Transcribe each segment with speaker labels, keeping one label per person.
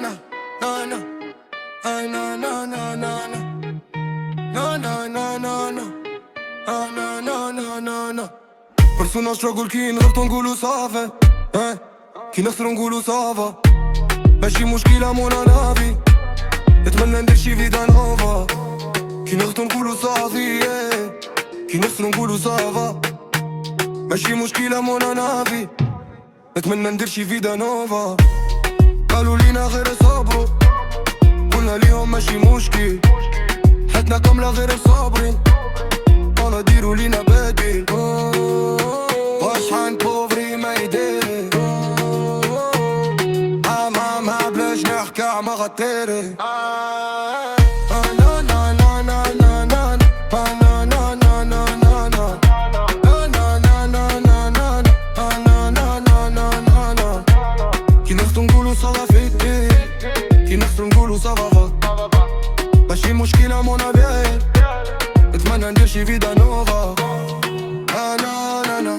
Speaker 1: na na na ay na na na na na na na na na na na na na na na برسونا شغل كي نغلطو نقولو صافي كي نخسرو نقولو صافا ماشي مشكلة مونا نافي نتمنى ندير شي فيدا نوفا كي نغلطو نقولو صافي كي نخسرو نقولو صافا ماشي مشكلة مونا نافي نتمنى ندير شي فيدا نوفا قالوا لينا غير صبرو قلنا ليهم ماشي مشكل حياتنا كاملة غير صابرين انا ديروا لينا بديل واشحال بوفري ما يدير ما بلاش نحكي ما غطيري كي نخسرو نقولو صافا فيتي كي نخسرو نقولو صافا ماشي مشكلة مونا بيال نتمنى ندير شي فيدا نوفا انا نا نا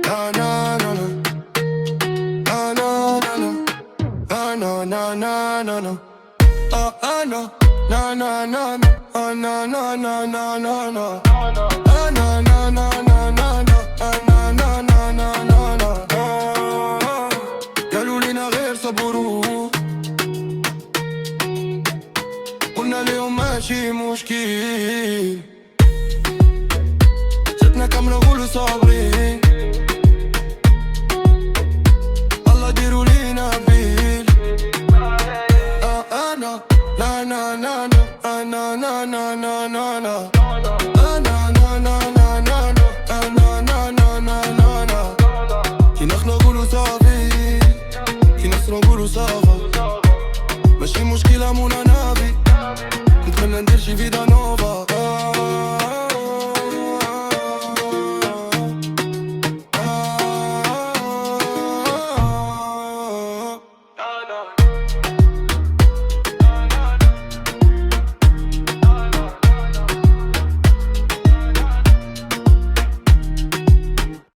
Speaker 1: انا نا نا انا نا نا نا نا انا نا نا نا انا نا نا نا نا نا انا نا نا نا نا انا نا نا نا نا قالوا لينا غير صبروا قلنا ليهم ماشي مشكل جاتنا كاملة نقولو صابرين الله ديروا لينا بيل انا لا نا نا نا انا نا نا نا نا نا انا نا نا نا نا انا نا نا نا نا كي نخلو نقولو صافي كي نخسرو نقولو صافا ماشي مشكلة مونا نافي نتمنى ندير شي فيدا نوفا